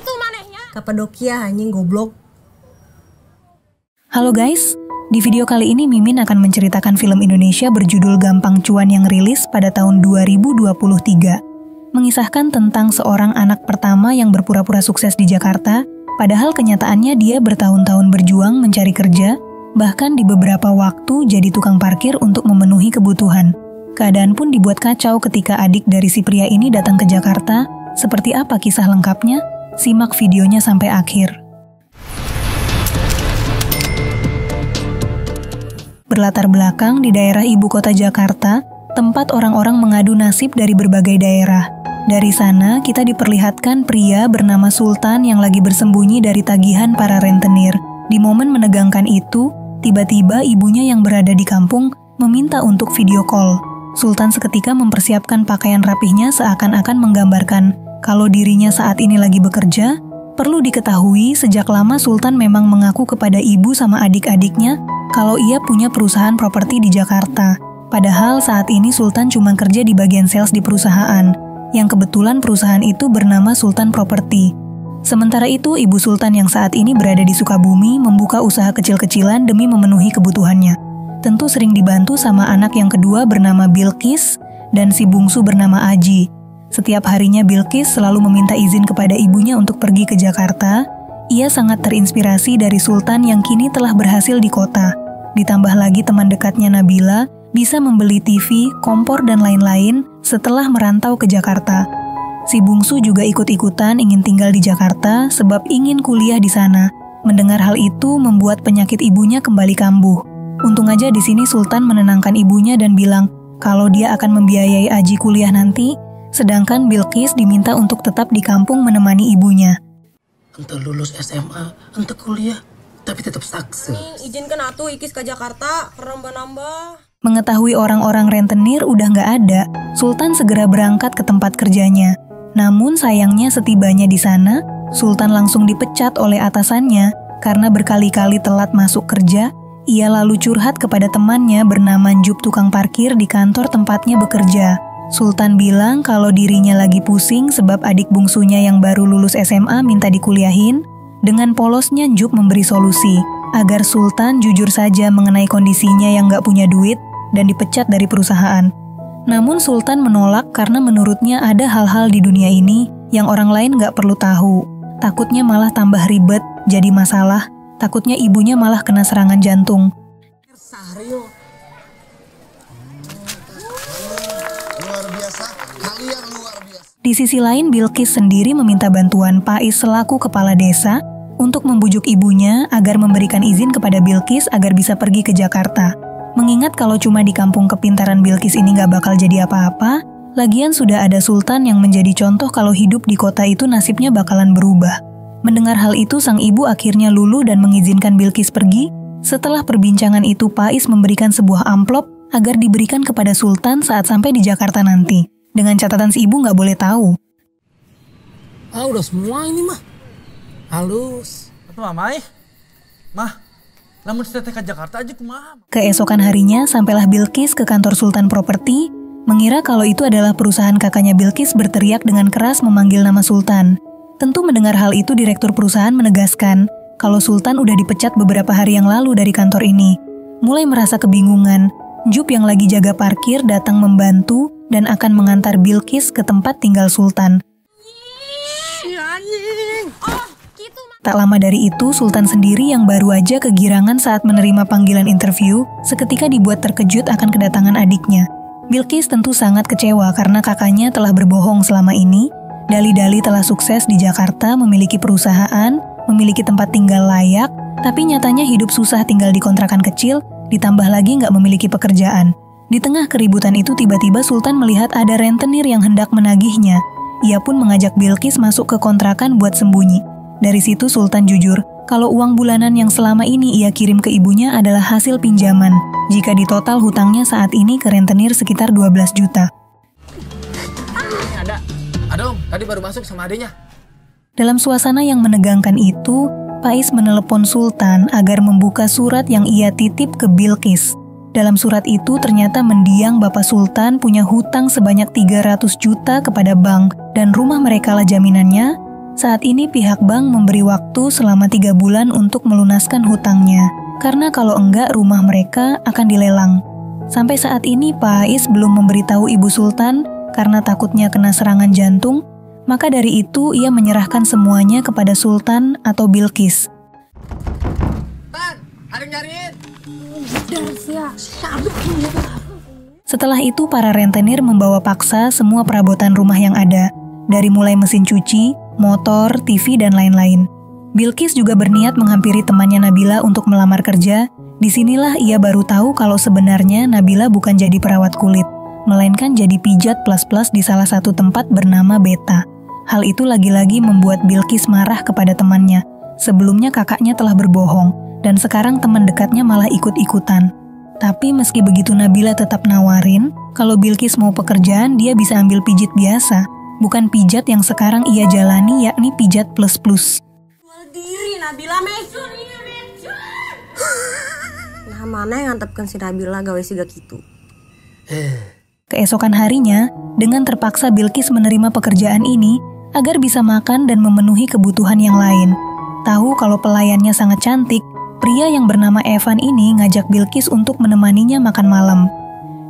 Gitu manehnya. Kapadokia anjing goblok. Halo guys, di video kali ini Mimin akan menceritakan film Indonesia berjudul Gampang Cuan yang rilis pada tahun 2023. Mengisahkan tentang seorang anak pertama yang berpura-pura sukses di Jakarta, padahal kenyataannya dia bertahun-tahun berjuang mencari kerja, bahkan di beberapa waktu jadi tukang parkir untuk memenuhi kebutuhan. Keadaan pun dibuat kacau ketika adik dari si pria ini datang ke Jakarta. Seperti apa kisah lengkapnya? Simak videonya sampai akhir. Berlatar belakang di daerah ibu kota Jakarta, tempat orang-orang mengadu nasib dari berbagai daerah. Dari sana, kita diperlihatkan pria bernama Sultan yang lagi bersembunyi dari tagihan para rentenir. Di momen menegangkan itu, tiba-tiba ibunya yang berada di kampung meminta untuk video call. Sultan seketika mempersiapkan pakaian rapihnya seakan-akan menggambarkan kalau dirinya saat ini lagi bekerja. Perlu diketahui, sejak lama Sultan memang mengaku kepada ibu sama adik-adiknya kalau ia punya perusahaan properti di Jakarta. Padahal saat ini Sultan cuma kerja di bagian sales di perusahaan, yang kebetulan perusahaan itu bernama Sultan Property. Sementara itu, Ibu Sultan yang saat ini berada di Sukabumi membuka usaha kecil-kecilan demi memenuhi kebutuhannya. Tentu sering dibantu sama anak yang kedua bernama Bilqis dan si bungsu bernama Aji. Setiap harinya Bilqis selalu meminta izin kepada ibunya untuk pergi ke Jakarta. Ia sangat terinspirasi dari Sultan yang kini telah berhasil di kota. Ditambah lagi teman dekatnya Nabila bisa membeli TV, kompor, dan lain-lain setelah merantau ke Jakarta. Si bungsu juga ikut-ikutan ingin tinggal di Jakarta sebab ingin kuliah di sana. Mendengar hal itu membuat penyakit ibunya kembali kambuh. Untung aja di sini Sultan menenangkan ibunya dan bilang kalau dia akan membiayai Aji kuliah nanti, sedangkan Bilqis diminta untuk tetap di kampung menemani ibunya. Ente lulus SMA, ente kuliah, tapi tetap sukses. Izinkan atuh ikis ke Jakarta, nambah-nambah. Mengetahui orang-orang rentenir udah nggak ada, Sultan segera berangkat ke tempat kerjanya. Namun sayangnya setibanya di sana, Sultan langsung dipecat oleh atasannya karena berkali-kali telat masuk kerja. Ia lalu curhat kepada temannya bernama Njup tukang parkir di kantor tempatnya bekerja. Sultan bilang kalau dirinya lagi pusing sebab adik bungsunya yang baru lulus SMA minta dikuliahin. Dengan polosnya Njup memberi solusi agar Sultan jujur saja mengenai kondisinya yang nggak punya duit dan dipecat dari perusahaan. Namun Sultan menolak karena menurutnya ada hal-hal di dunia ini yang orang lain nggak perlu tahu. Takutnya malah tambah ribet, jadi masalah. Takutnya ibunya malah kena serangan jantung. Luar biasa, kalian luar biasa. Di sisi lain, Bilqis sendiri meminta bantuan Pais selaku kepala desa untuk membujuk ibunya agar memberikan izin kepada Bilqis agar bisa pergi ke Jakarta. Mengingat kalau cuma di kampung kepintaran Bilqis ini gak bakal jadi apa-apa, lagian sudah ada Sultan yang menjadi contoh kalau hidup di kota itu nasibnya bakalan berubah. Mendengar hal itu, sang ibu akhirnya luluh dan mengizinkan Bilqis pergi. Setelah perbincangan itu, Pais memberikan sebuah amplop agar diberikan kepada Sultan saat sampai di Jakarta nanti. Dengan catatan si ibu gak boleh tahu. Udah semua ini mah. Halus. Apa mamai? Mah, namun setelah ke Jakarta aja kumaha. Keesokan harinya, sampailah Bilqis ke kantor Sultan Property, mengira kalau itu adalah perusahaan kakaknya Bilqis berteriak dengan keras memanggil nama Sultan. Tentu mendengar hal itu, direktur perusahaan menegaskan kalau Sultan udah dipecat beberapa hari yang lalu dari kantor ini. Mulai merasa kebingungan, Njup yang lagi jaga parkir datang membantu dan akan mengantar Bilqis ke tempat tinggal Sultan. Tak lama dari itu, Sultan sendiri yang baru aja kegirangan saat menerima panggilan interview, seketika dibuat terkejut akan kedatangan adiknya. Bilqis tentu sangat kecewa karena kakaknya telah berbohong selama ini. Dali-dali telah sukses di Jakarta, memiliki perusahaan, memiliki tempat tinggal layak, tapi nyatanya hidup susah tinggal di kontrakan kecil, ditambah lagi nggak memiliki pekerjaan. Di tengah keributan itu tiba-tiba Sultan melihat ada rentenir yang hendak menagihnya. Ia pun mengajak Bilqis masuk ke kontrakan buat sembunyi. Dari situ Sultan jujur kalau uang bulanan yang selama ini ia kirim ke ibunya adalah hasil pinjaman. Jika ditotal hutangnya saat ini ke rentenir sekitar 12 juta. Ada om, tadi baru masuk sama adenya. Dalam suasana yang menegangkan itu, Pais menelepon Sultan agar membuka surat yang ia titip ke Bilqis. Dalam surat itu ternyata mendiang Bapak Sultan punya hutang sebanyak 300 juta kepada bank dan rumah mereka lah jaminannya. Saat ini pihak bank memberi waktu selama 3 bulan untuk melunaskan hutangnya, karena kalau enggak rumah mereka akan dilelang. Sampai saat ini Pak Ais belum memberitahu Ibu Sultan karena takutnya kena serangan jantung, maka dari itu ia menyerahkan semuanya kepada Sultan atau Bilqis. Setelah itu para rentenir membawa paksa semua perabotan rumah yang ada, dari mulai mesin cuci, motor, TV, dan lain-lain. Bilqis juga berniat menghampiri temannya Nabila untuk melamar kerja. Disinilah ia baru tahu kalau sebenarnya Nabila bukan jadi perawat kulit, melainkan jadi pijat plus-plus di salah satu tempat bernama Beta. Hal itu lagi-lagi membuat Bilqis marah kepada temannya. Sebelumnya kakaknya telah berbohong, dan sekarang teman dekatnya malah ikut-ikutan. Tapi meski begitu Nabila tetap nawarin, kalau Bilqis mau pekerjaan dia bisa ambil pijit biasa, bukan pijat yang sekarang ia jalani yakni pijat plus-plus. Jual diri Nabila mecun. Nah mana yang ngantepkan si Nabila gawe siga gitu. Keesokan harinya, dengan terpaksa Bilqis menerima pekerjaan ini agar bisa makan dan memenuhi kebutuhan yang lain. Tahu kalau pelayannya sangat cantik, pria yang bernama Evan ini ngajak Bilqis untuk menemaninya makan malam.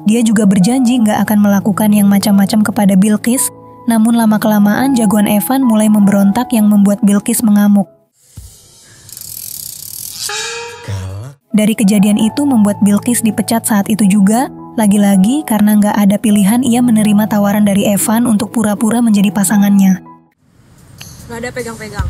Dia juga berjanji nggak akan melakukan yang macam-macam kepada Bilqis, namun lama-kelamaan jagoan Evan mulai memberontak yang membuat Bilqis mengamuk. Dari kejadian itu membuat Bilqis dipecat saat itu juga, lagi-lagi karena nggak ada pilihan ia menerima tawaran dari Evan untuk pura-pura menjadi pasangannya. Gak ada pegang-pegang.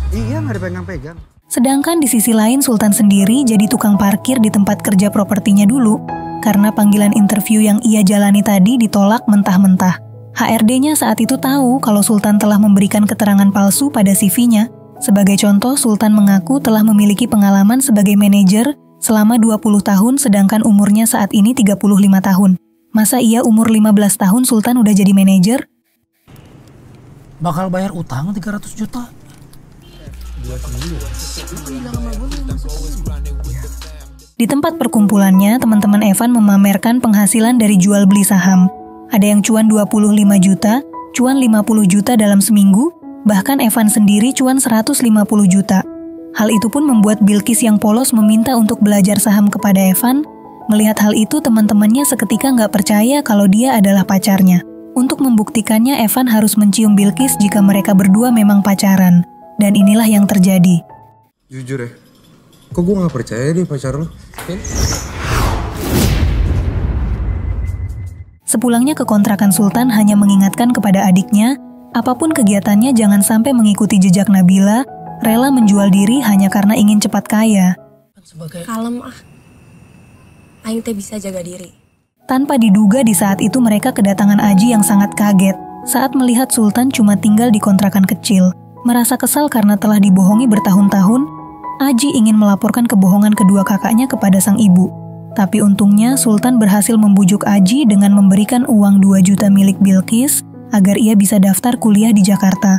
Iya, nggak ada pegang-pegang. Sedangkan di sisi lain Sultan sendiri jadi tukang parkir di tempat kerja propertinya dulu, karena panggilan interview yang ia jalani tadi ditolak mentah-mentah. HRD-nya saat itu tahu kalau Sultan telah memberikan keterangan palsu pada CV-nya. Sebagai contoh, Sultan mengaku telah memiliki pengalaman sebagai manajer selama 20 tahun sedangkan umurnya saat ini 35 tahun. Masa iya umur 15 tahun Sultan udah jadi manajer? Bakal bayar utang 300 juta. Di tempat perkumpulannya, teman-teman Evan memamerkan penghasilan dari jual beli saham. Ada yang cuan 25 juta, cuan 50 juta dalam seminggu, bahkan Evan sendiri cuan 150 juta. Hal itu pun membuat Bilqis yang polos meminta untuk belajar saham kepada Evan. Melihat hal itu, teman-temannya seketika nggak percaya kalau dia adalah pacarnya. Untuk membuktikannya, Evan harus mencium Bilqis jika mereka berdua memang pacaran. Dan inilah yang terjadi. Jujur ya, kok gue gak percaya deh pacar lo? Sepulangnya ke kontrakan Sultan hanya mengingatkan kepada adiknya, apapun kegiatannya jangan sampai mengikuti jejak Nabila, rela menjual diri hanya karena ingin cepat kaya. Kalem ah. Aing teh bisa jaga diri. Tanpa diduga di saat itu mereka kedatangan Aji yang sangat kaget saat melihat Sultan cuma tinggal di kontrakan kecil. Merasa kesal karena telah dibohongi bertahun-tahun, Aji ingin melaporkan kebohongan kedua kakaknya kepada sang ibu. Tapi untungnya Sultan berhasil membujuk Aji dengan memberikan uang 2 juta milik Bilqis agar ia bisa daftar kuliah di Jakarta.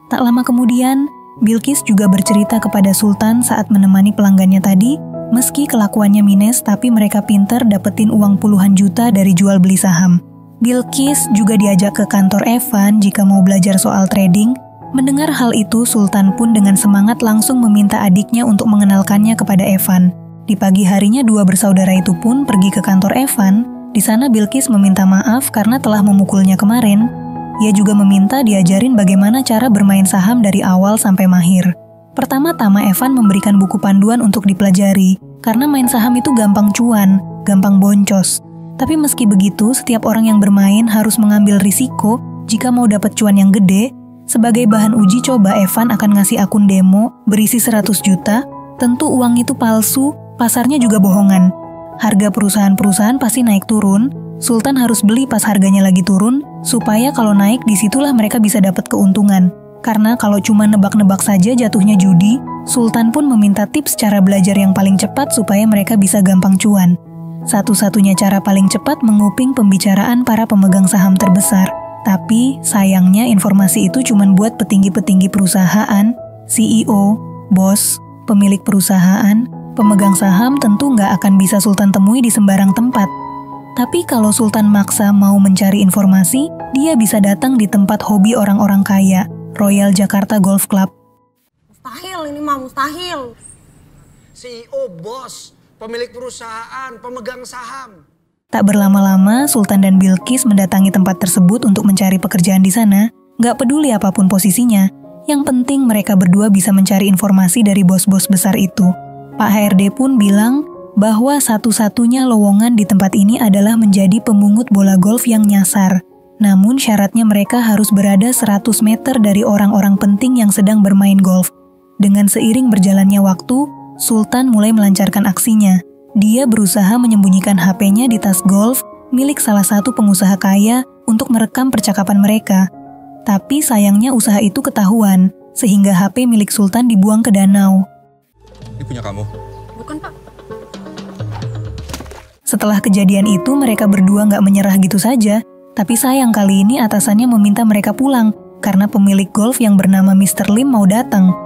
Tak lama kemudian, Bilqis juga bercerita kepada Sultan saat menemani pelanggannya tadi, meski kelakuannya minus tapi mereka pintar dapetin uang puluhan juta dari jual beli saham. Bilqis juga diajak ke kantor Evan jika mau belajar soal trading. Mendengar hal itu, Sultan pun dengan semangat langsung meminta adiknya untuk mengenalkannya kepada Evan. Di pagi harinya dua bersaudara itu pun pergi ke kantor Evan. Di sana Bilqis meminta maaf karena telah memukulnya kemarin. Ia juga meminta diajarin bagaimana cara bermain saham dari awal sampai mahir. Pertama-tama Evan memberikan buku panduan untuk dipelajari, karena main saham itu gampang cuan, gampang boncos. Tapi meski begitu, setiap orang yang bermain harus mengambil risiko jika mau dapat cuan yang gede. Sebagai bahan uji coba, Evan akan ngasih akun demo berisi 100 juta, tentu uang itu palsu, pasarnya juga bohongan. Harga perusahaan-perusahaan pasti naik turun, Sultan harus beli pas harganya lagi turun, supaya kalau naik disitulah mereka bisa dapat keuntungan. Karena kalau cuma nebak-nebak saja jatuhnya judi, Sultan pun meminta tips cara belajar yang paling cepat supaya mereka bisa gampang cuan. Satu-satunya cara paling cepat menguping pembicaraan para pemegang saham terbesar. Tapi sayangnya informasi itu cuma buat petinggi-petinggi perusahaan, CEO, bos, pemilik perusahaan, pemegang saham tentu nggak akan bisa Sultan temui di sembarang tempat. Tapi kalau Sultan maksa mau mencari informasi, dia bisa datang di tempat hobi orang-orang kaya, Royal Jakarta Golf Club. Mustahil ini mah, mustahil. CEO, bos, pemilik perusahaan, pemegang saham. Tak berlama-lama, Sultan dan Bilqis mendatangi tempat tersebut untuk mencari pekerjaan di sana. Gak peduli apapun posisinya, yang penting mereka berdua bisa mencari informasi dari bos-bos besar itu. Pak HRD pun bilang bahwa satu-satunya lowongan di tempat ini adalah menjadi pemungut bola golf yang nyasar. Namun syaratnya mereka harus berada 100 meter dari orang-orang penting yang sedang bermain golf. Dengan seiring berjalannya waktu, Sultan mulai melancarkan aksinya. Dia berusaha menyembunyikan HP-nya di tas golf milik salah satu pengusaha kaya untuk merekam percakapan mereka. Tapi sayangnya usaha itu ketahuan, sehingga HP milik Sultan dibuang ke danau. Ini punya kamu? Bukan, Pak. Setelah kejadian itu, mereka berdua nggak menyerah gitu saja. Tapi sayang kali ini atasannya meminta mereka pulang, karena pemilik golf yang bernama Mr. Lim mau datang.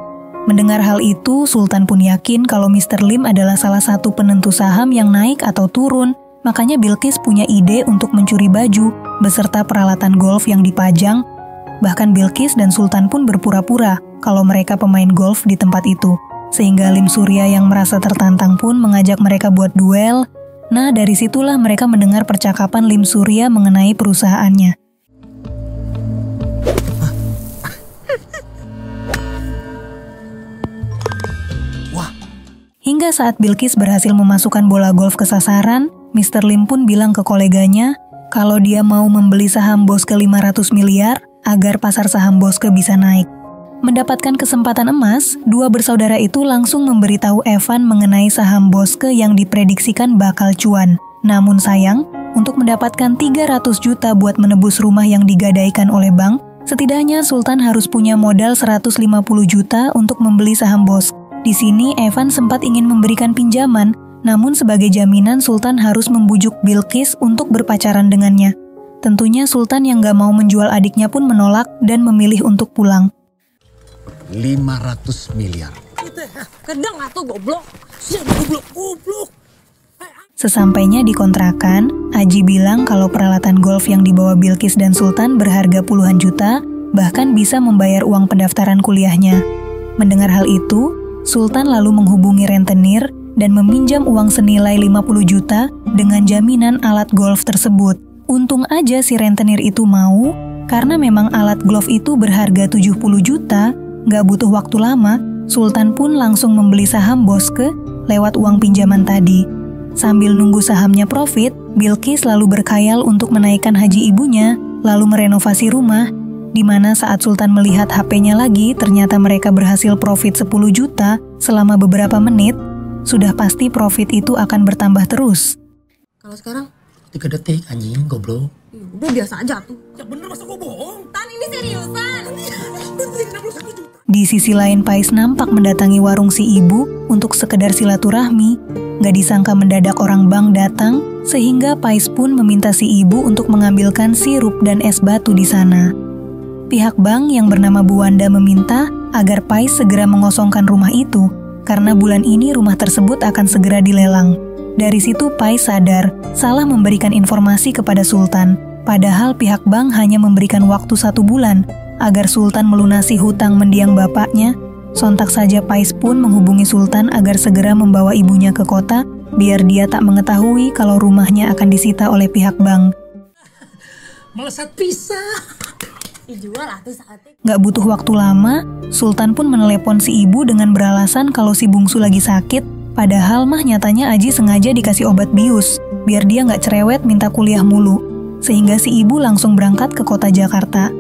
Mendengar hal itu, Sultan pun yakin kalau Mr. Lim adalah salah satu penentu saham yang naik atau turun. Makanya Bilqis punya ide untuk mencuri baju, beserta peralatan golf yang dipajang. Bahkan Bilqis dan Sultan pun berpura-pura kalau mereka pemain golf di tempat itu. Sehingga Lim Surya yang merasa tertantang pun mengajak mereka buat duel. Nah, dari situlah mereka mendengar percakapan Lim Surya mengenai perusahaannya. Hingga saat Bilqis berhasil memasukkan bola golf ke sasaran, Mr. Lim pun bilang ke koleganya kalau dia mau membeli saham Boske 500 miliar agar pasar saham Boske bisa naik. Mendapatkan kesempatan emas, dua bersaudara itu langsung memberitahu Evan mengenai saham Boske yang diprediksikan bakal cuan. Namun sayang, untuk mendapatkan 300 juta buat menebus rumah yang digadaikan oleh bank, setidaknya Sultan harus punya modal 150 juta untuk membeli saham Boske. Di sini Evan sempat ingin memberikan pinjaman, namun sebagai jaminan Sultan harus membujuk Bilqis untuk berpacaran dengannya. Tentunya Sultan yang gak mau menjual adiknya pun menolak dan memilih untuk pulang. 500 miliar. Kedeng atuh goblok. Goblok. Sesampainya di kontrakan, Aji bilang kalau peralatan golf yang dibawa Bilqis dan Sultan berharga puluhan juta, bahkan bisa membayar uang pendaftaran kuliahnya. Mendengar hal itu, Sultan lalu menghubungi rentenir dan meminjam uang senilai 50 juta dengan jaminan alat golf tersebut. Untung aja si rentenir itu mau, karena memang alat golf itu berharga 70 juta, gak butuh waktu lama, Sultan pun langsung membeli saham Boske lewat uang pinjaman tadi. Sambil nunggu sahamnya profit, Bilqis lalu berkhayal untuk menaikkan haji ibunya, lalu merenovasi rumah, di mana saat Sultan melihat HP-nya lagi, ternyata mereka berhasil profit 10 juta selama beberapa menit, sudah pasti profit itu akan bertambah terus. Kalau sekarang? 3 detik anjing, goblok. Udah biasa aja tuh. Ya bener, masa gue bohong? Tan, ini seriusan. Di sisi lain, Pais nampak mendatangi warung si ibu untuk sekedar silaturahmi. Gak disangka mendadak orang bank datang, sehingga Pais pun meminta si ibu untuk mengambilkan sirup dan es batu di sana. Pihak bank yang bernama Bu Wanda meminta agar Pais segera mengosongkan rumah itu, karena bulan ini rumah tersebut akan segera dilelang. Dari situ Pais sadar salah memberikan informasi kepada Sultan, padahal pihak bank hanya memberikan waktu 1 bulan agar Sultan melunasi hutang mendiang bapaknya. Sontak saja Pais pun menghubungi Sultan agar segera membawa ibunya ke kota, biar dia tak mengetahui kalau rumahnya akan disita oleh pihak bank. Melesat pisah. Dijual atuh saatnya. Gak butuh waktu lama, Sultan pun menelepon si ibu dengan beralasan kalau si bungsu lagi sakit, padahal mah nyatanya Aji sengaja dikasih obat bius, biar dia gak cerewet minta kuliah mulu. Sehingga si ibu langsung berangkat ke kota Jakarta.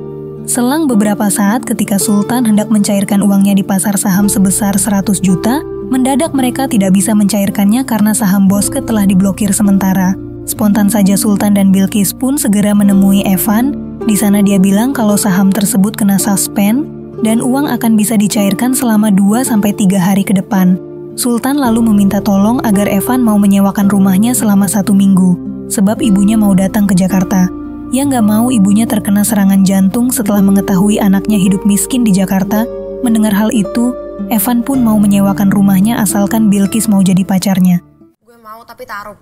Selang beberapa saat ketika Sultan hendak mencairkan uangnya di pasar saham sebesar 100 juta, mendadak mereka tidak bisa mencairkannya karena saham Boske telah diblokir sementara. Spontan saja Sultan dan Bilqis pun segera menemui Evan. Di sana dia bilang kalau saham tersebut kena suspend dan uang akan bisa dicairkan selama 2-3 hari ke depan. Sultan lalu meminta tolong agar Evan mau menyewakan rumahnya selama 1 minggu, sebab ibunya mau datang ke Jakarta. Ia nggak mau ibunya terkena serangan jantung setelah mengetahui anaknya hidup miskin di Jakarta. Mendengar hal itu, Evan pun mau menyewakan rumahnya asalkan Bilqis mau jadi pacarnya. Gue mau tapi taruh.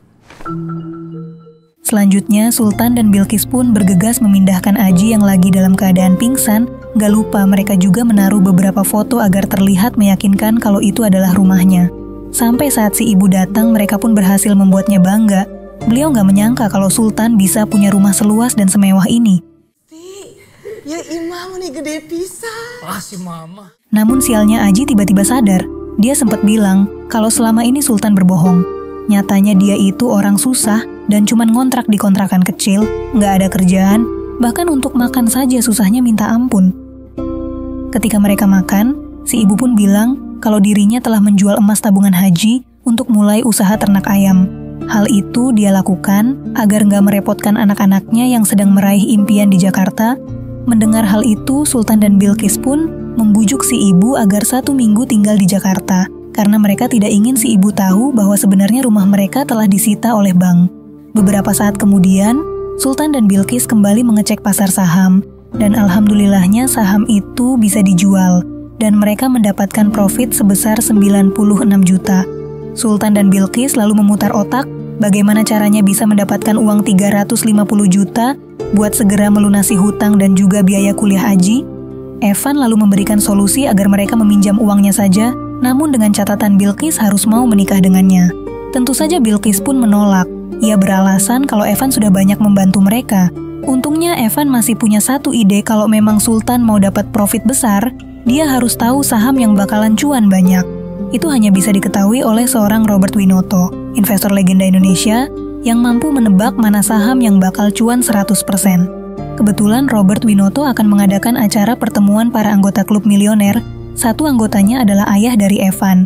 Selanjutnya, Sultan dan Bilqis pun bergegas memindahkan Aji yang lagi dalam keadaan pingsan. Gak lupa mereka juga menaruh beberapa foto agar terlihat meyakinkan kalau itu adalah rumahnya. Sampai saat si ibu datang, mereka pun berhasil membuatnya bangga. Beliau gak menyangka kalau Sultan bisa punya rumah seluas dan semewah ini. Ya imam nih gede pisan. Si mama. Namun sialnya Aji tiba-tiba sadar. Dia sempat bilang kalau selama ini Sultan berbohong. Nyatanya dia itu orang susah dan cuman ngontrak di kontrakan kecil, gak ada kerjaan, bahkan untuk makan saja susahnya minta ampun. Ketika mereka makan, si ibu pun bilang kalau dirinya telah menjual emas tabungan haji untuk mulai usaha ternak ayam. Hal itu dia lakukan agar gak merepotkan anak-anaknya yang sedang meraih impian di Jakarta. Mendengar hal itu, Sultan dan Bilqis pun membujuk si ibu agar 1 minggu tinggal di Jakarta, karena mereka tidak ingin si ibu tahu bahwa sebenarnya rumah mereka telah disita oleh bank. Beberapa saat kemudian, Sultan dan Bilqis kembali mengecek pasar saham, dan alhamdulillahnya saham itu bisa dijual, dan mereka mendapatkan profit sebesar 96 juta. Sultan dan Bilqis lalu memutar otak bagaimana caranya bisa mendapatkan uang 350 juta buat segera melunasi hutang dan juga biaya kuliah Aji. Evan lalu memberikan solusi agar mereka meminjam uangnya saja, namun dengan catatan Bilqis harus mau menikah dengannya. Tentu saja Bilqis pun menolak. Ia beralasan kalau Evan sudah banyak membantu mereka. Untungnya Evan masih punya satu ide kalau memang Sultan mau dapat profit besar, dia harus tahu saham yang bakalan cuan banyak. Itu hanya bisa diketahui oleh seorang Robert Winoto, investor legenda Indonesia, yang mampu menebak mana saham yang bakal cuan 100%. Kebetulan Robert Winoto akan mengadakan acara pertemuan para anggota klub milioner. Satu anggotanya adalah ayah dari Evan.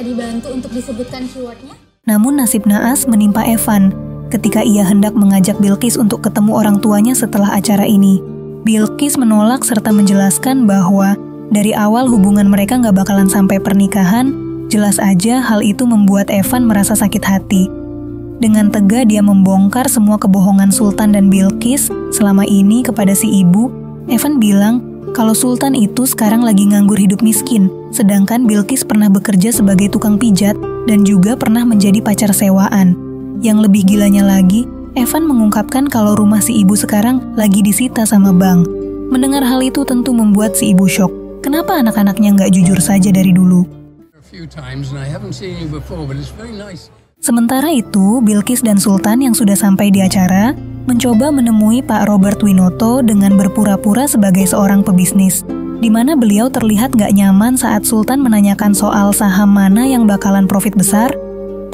Dibantu untuk disebutkan keywordnya. Namun nasib naas menimpa Evan ketika ia hendak mengajak Bilqis untuk ketemu orang tuanya setelah acara ini. Bilqis menolak serta menjelaskan bahwa dari awal hubungan mereka gak bakalan sampai pernikahan. Jelas aja hal itu membuat Evan merasa sakit hati. Dengan tegas dia membongkar semua kebohongan Sultan dan Bilqis selama ini kepada si ibu. Evan bilang kalau Sultan itu sekarang lagi nganggur hidup miskin, sedangkan Bilqis pernah bekerja sebagai tukang pijat dan juga pernah menjadi pacar sewaan. Yang lebih gilanya lagi, Evan mengungkapkan kalau rumah si ibu sekarang lagi disita sama bank. Mendengar hal itu tentu membuat si ibu syok. Kenapa anak-anaknya nggak jujur saja dari dulu? Sementara itu, Bilqis dan Sultan yang sudah sampai di acara mencoba menemui Pak Robert Winoto dengan berpura-pura sebagai seorang pebisnis, di mana beliau terlihat gak nyaman saat Sultan menanyakan soal saham mana yang bakalan profit besar.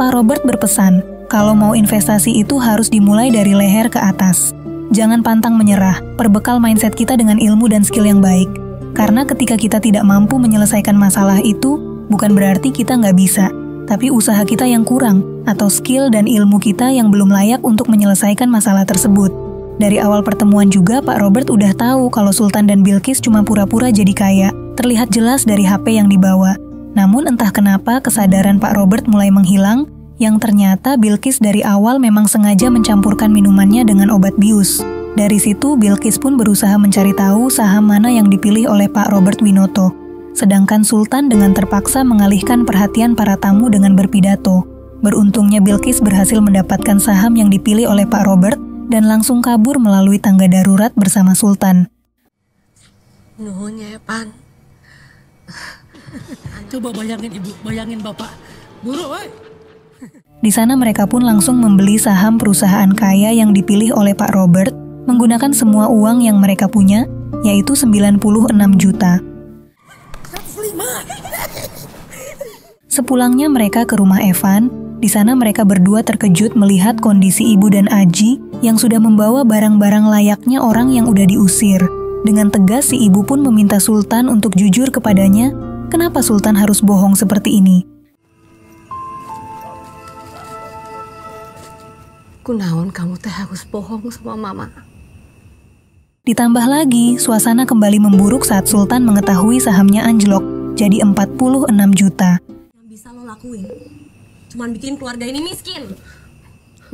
Pak Robert berpesan, kalau mau investasi itu harus dimulai dari leher ke atas. Jangan pantang menyerah, perbekal mindset kita dengan ilmu dan skill yang baik. Karena ketika kita tidak mampu menyelesaikan masalah itu, bukan berarti kita gak bisa, tapi usaha kita yang kurang, atau skill dan ilmu kita yang belum layak untuk menyelesaikan masalah tersebut. Dari awal pertemuan juga Pak Robert udah tahu kalau Sultan dan Bilqis cuma pura-pura jadi kaya, terlihat jelas dari HP yang dibawa. Namun entah kenapa kesadaran Pak Robert mulai menghilang, yang ternyata Bilqis dari awal memang sengaja mencampurkan minumannya dengan obat bius. Dari situ Bilqis pun berusaha mencari tahu saham mana yang dipilih oleh Pak Robert Winoto. Sedangkan Sultan dengan terpaksa mengalihkan perhatian para tamu dengan berpidato. Beruntungnya Bilqis berhasil mendapatkan saham yang dipilih oleh Pak Robert dan langsung kabur melalui tangga darurat bersama Sultan. Nuhun ya, Pan. Coba bayangin ibu, bayangin bapak. Buru, woy. Di sana mereka pun langsung membeli saham perusahaan kaya yang dipilih oleh Pak Robert menggunakan semua uang yang mereka punya, yaitu 96 juta. Sepulangnya mereka ke rumah Evan, di sana mereka berdua terkejut melihat kondisi ibu dan Aji yang sudah membawa barang-barang layaknya orang yang udah diusir. Dengan tegas si ibu pun meminta Sultan untuk jujur kepadanya, kenapa Sultan harus bohong seperti ini. Kunaon kamu teh harus bohong sama mama? Ditambah lagi, suasana kembali memburuk saat Sultan mengetahui sahamnya anjlok, jadi 46 juta. Yang bisa lo lakuin, cuman bikin keluarga ini miskin.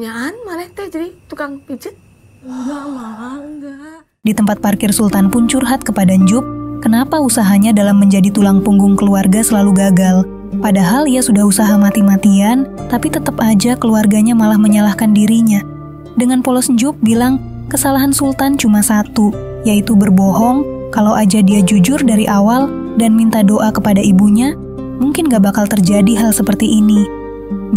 Nyaan, maneh teh jadi tukang pijet? Enggak, Mama, enggak. Di tempat parkir Sultan pun curhat kepada Njup, kenapa usahanya dalam menjadi tulang punggung keluarga selalu gagal. Padahal ia sudah usaha mati-matian, tapi tetap aja keluarganya malah menyalahkan dirinya. Dengan polos njuk bilang kesalahan Sultan cuma satu, yaitu berbohong. Kalau aja dia jujur dari awal dan minta doa kepada ibunya, mungkin gak bakal terjadi hal seperti ini.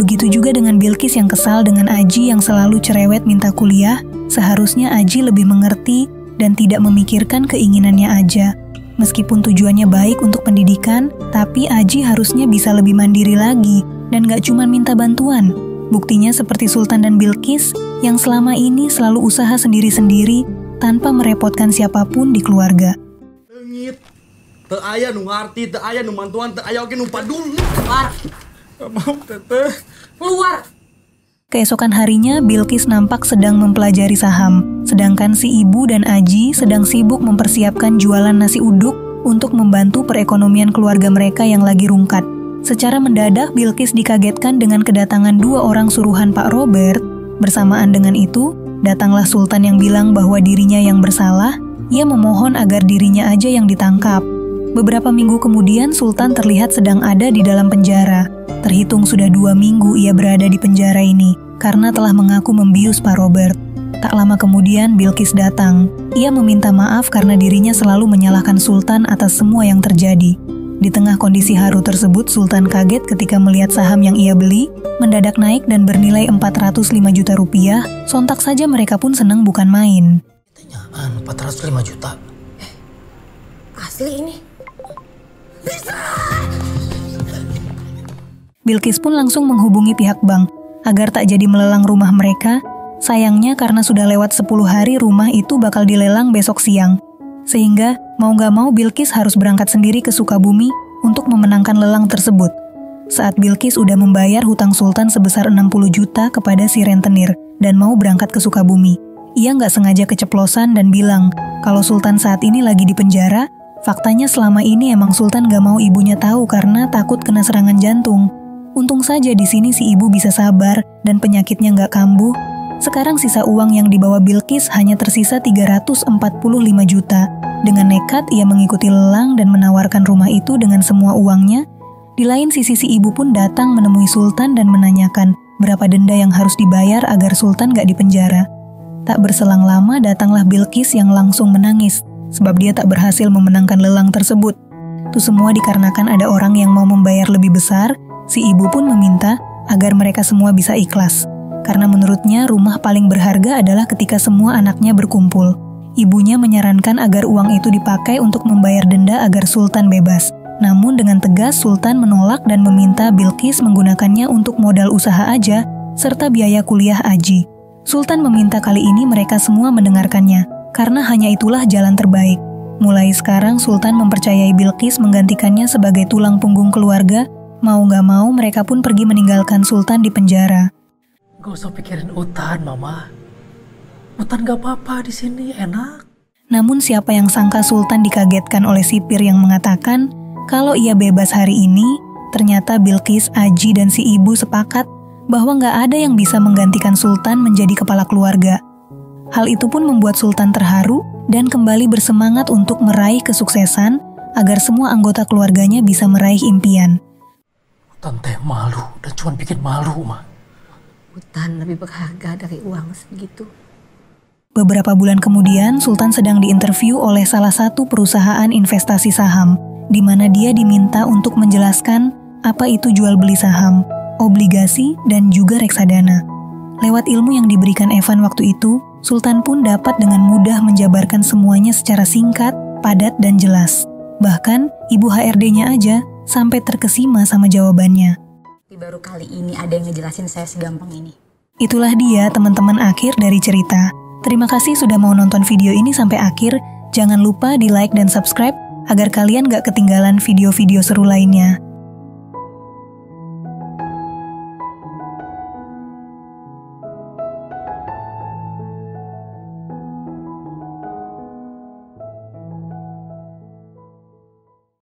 Begitu juga dengan Bilqis yang kesal dengan Aji yang selalu cerewet minta kuliah. Seharusnya Aji lebih mengerti dan tidak memikirkan keinginannya aja. Meskipun tujuannya baik untuk pendidikan, tapi Aji harusnya bisa lebih mandiri lagi dan gak cuma minta bantuan. Buktinya seperti Sultan dan Bilqis yang selama ini selalu usaha sendiri-sendiri tanpa merepotkan siapapun di keluarga. Tengit, teu aya nu ngarti, teu aya nu mantuan, teu aya oge nu paduli. Keluar. Gak mau teteh. Keluar. Keesokan harinya, Bilqis nampak sedang mempelajari saham, sedangkan si ibu dan Aji sedang sibuk mempersiapkan jualan nasi uduk untuk membantu perekonomian keluarga mereka yang lagi rungkat. Secara mendadak, Bilqis dikagetkan dengan kedatangan 2 orang suruhan Pak Robert. Bersamaan dengan itu, datanglah Sultan yang bilang bahwa dirinya yang bersalah. Ia memohon agar dirinya aja yang ditangkap. Beberapa minggu kemudian, Sultan terlihat sedang ada di dalam penjara. Terhitung sudah 2 minggu ia berada di penjara ini, karena telah mengaku membius Pak Robert. Tak lama kemudian, Bilqis datang. Ia meminta maaf karena dirinya selalu menyalahkan Sultan atas semua yang terjadi. Di tengah kondisi haru tersebut, Sultan kaget ketika melihat saham yang ia beli mendadak naik dan bernilai 405 juta rupiah. Sontak saja mereka pun senang bukan main. Tanyaan 405 juta. Asli ini. Bilqis pun langsung menghubungi pihak bank agar tak jadi melelang rumah mereka. Sayangnya karena sudah lewat 10 hari rumah itu bakal dilelang besok siang. Sehingga mau gak mau Bilqis harus berangkat sendiri ke Sukabumi untuk memenangkan lelang tersebut. Saat Bilqis udah membayar hutang Sultan sebesar 60 juta kepada si rentenir dan mau berangkat ke Sukabumi, ia gak sengaja keceplosan dan bilang kalau Sultan saat ini lagi di penjara. Faktanya selama ini emang Sultan gak mau ibunya tahu karena takut kena serangan jantung. Untung saja di sini si ibu bisa sabar dan penyakitnya gak kambuh. Sekarang sisa uang yang dibawa Bilqis hanya tersisa 345 juta. Dengan nekat ia mengikuti lelang dan menawarkan rumah itu dengan semua uangnya. Di lain sisi si ibu pun datang menemui Sultan dan menanyakan berapa denda yang harus dibayar agar Sultan gak dipenjara. Tak berselang lama datanglah Bilqis yang langsung menangis sebab dia tak berhasil memenangkan lelang tersebut. Itu semua dikarenakan ada orang yang mau membayar lebih besar. Si ibu pun meminta agar mereka semua bisa ikhlas. Karena menurutnya rumah paling berharga adalah ketika semua anaknya berkumpul. Ibunya menyarankan agar uang itu dipakai untuk membayar denda agar Sultan bebas. Namun dengan tegas Sultan menolak dan meminta Bilqis menggunakannya untuk modal usaha aja, serta biaya kuliah Aji. Sultan meminta kali ini mereka semua mendengarkannya, karena hanya itulah jalan terbaik. Mulai sekarang Sultan mempercayai Bilqis menggantikannya sebagai tulang punggung keluarga. Mau gak mau mereka pun pergi meninggalkan Sultan di penjara. Gak usah pikirin Utan, Mama. Utan gak apa-apa di sini, enak. Namun siapa yang sangka Sultan dikagetkan oleh sipir yang mengatakan kalau ia bebas hari ini. Ternyata Bilqis, Aji, dan si ibu sepakat bahwa gak ada yang bisa menggantikan Sultan menjadi kepala keluarga. Hal itu pun membuat Sultan terharu dan kembali bersemangat untuk meraih kesuksesan agar semua anggota keluarganya bisa meraih impian. Utan teh malu dan cuma bikin malu, Ma. Hutan lebih berharga dari uang segitu. Beberapa bulan kemudian, Sultan sedang diinterview oleh salah satu perusahaan investasi saham, di mana dia diminta untuk menjelaskan apa itu jual beli saham, obligasi, dan juga reksadana. Lewat ilmu yang diberikan Evan waktu itu, Sultan pun dapat dengan mudah menjabarkan semuanya secara singkat, padat, dan jelas. Bahkan, ibu HRD-nya aja sampai terkesima sama jawabannya. Baru kali ini ada yang ngejelasin saya segampang ini. Itulah dia teman-teman akhir dari cerita. Terima kasih sudah mau nonton video ini sampai akhir. Jangan lupa di like dan subscribe agar kalian gak ketinggalan video-video seru lainnya.